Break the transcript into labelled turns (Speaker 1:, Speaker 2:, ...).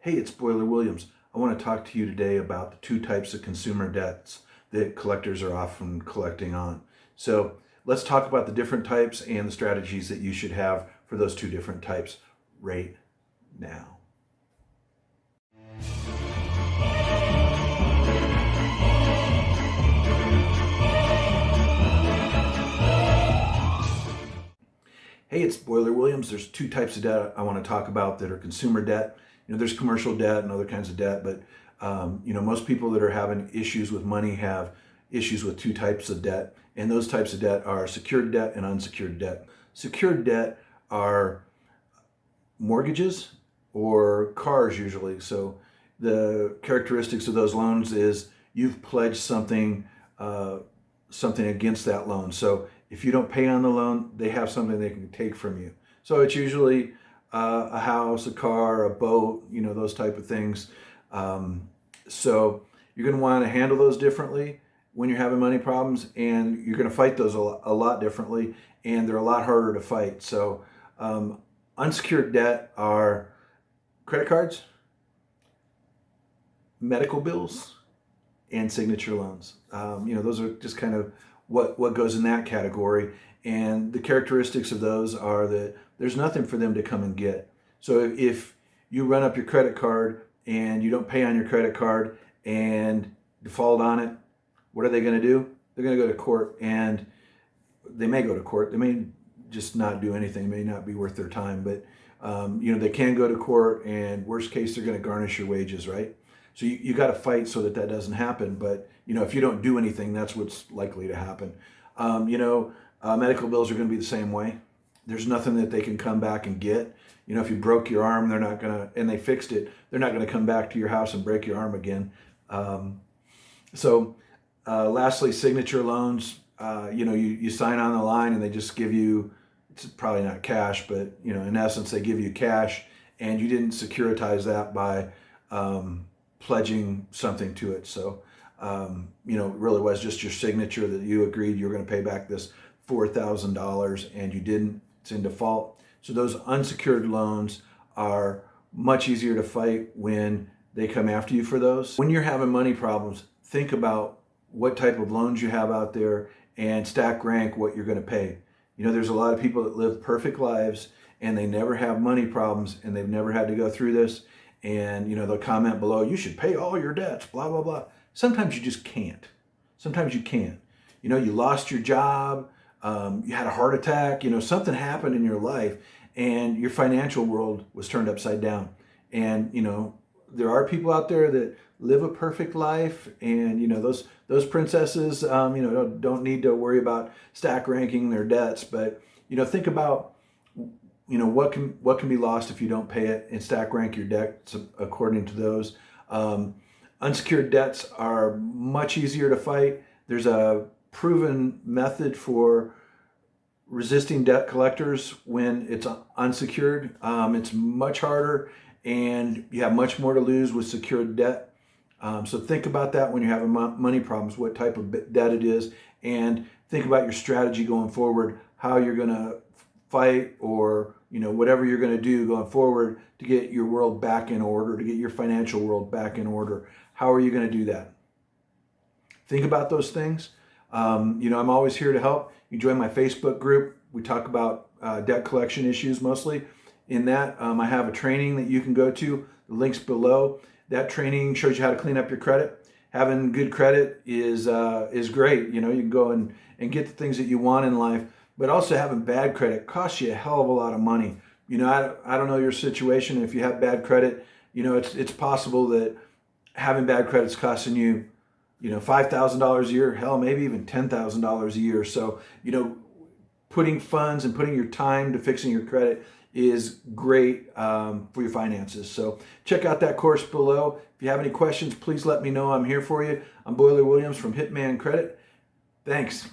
Speaker 1: Hey, it's Boiler Williams. I want to talk to you today about the two types of consumer debts that collectors are often collecting on. So let's talk about the different types and the strategies that you should have for those two different types right now. Hey, it's Boiler Williams. There's two types of debt I want to talk about that are consumer debt. There's commercial debt and other kinds of debt, but most people that are having issues with money have issues with two types of debt, and those types of debt are secured debt and unsecured debt. Secured debt are mortgages or cars usually. So the characteristics of those loans is you've pledged something against that loan. So if you don't pay on the loan, they have something they can take from you. So it's usually a house, a car, a boat, those type of things. So you're going to want to handle those differently when you're having money problems, and you're going to fight those a lot differently, and they're a lot harder to fight. So unsecured debt are credit cards, medical bills, and signature loans. Those are just kind of what goes in that category. And the characteristics of those are that there's nothing for them to come and get. So if you run up your credit card and you don't pay on your credit card and default on it, what are they going to do? They're going to go to court, and they may go to court. They may just not do anything. It may not be worth their time, but they can go to court, and worst case, they're going to garnish your wages, right? So you got to fight so that doesn't happen. But if you don't do anything, that's what's likely to happen. Medical bills are going to be the same way. There's nothing that they can come back and get. If you broke your arm, they're not gonna, and they fixed it, they're not gonna come back to your house and break your arm again. Lastly, signature loans. You sign on the line and they just give you, it's probably not cash, but in essence, they give you cash, and you didn't securitize that by pledging something to it. So, it really was just your signature that you agreed you were going to pay back this $4,000, and you didn't. It's in default. So those unsecured loans are much easier to fight when they come after you for those. When you're having money problems, think about what type of loans you have out there and stack rank what you're going to pay. There's a lot of people that live perfect lives and they never have money problems, and they've never had to go through this. And they'll comment below, you should pay all your debts, blah, blah, blah. Sometimes you just can't. Sometimes you can't. You lost your job, you had a heart attack, something happened in your life, and your financial world was turned upside down. And there are people out there that live a perfect life, and those princesses don't need to worry about stack ranking their debts. But think about what can be lost if you don't pay it, and stack rank your debts according to those. Unsecured debts are much easier to fight. There's a proven method for resisting debt collectors when it's unsecured. It's much harder, and you have much more to lose with secured debt. So think about that when you're having money problems, what type of debt it is, and think about your strategy going forward, how you're going to fight, or whatever you're going to do going forward to get your world back in order, to get your financial world back in order. How are you going to do that? Think about those things. I'm always here to help. You join my Facebook group. We talk about debt collection issues mostly. In that, I have a training that you can go to. The link's below. That training shows you how to clean up your credit. Having good credit is great. You can go and get the things that you want in life. But also having bad credit costs you a hell of a lot of money. I don't know your situation. If you have bad credit, it's possible that having bad credit's costing you, $5,000 a year, hell, maybe even $10,000 a year. So, putting funds and putting your time to fixing your credit is great for your finances. So check out that course below. If you have any questions, please let me know. I'm here for you. I'm Boiler Williams from Hitman Credit. Thanks.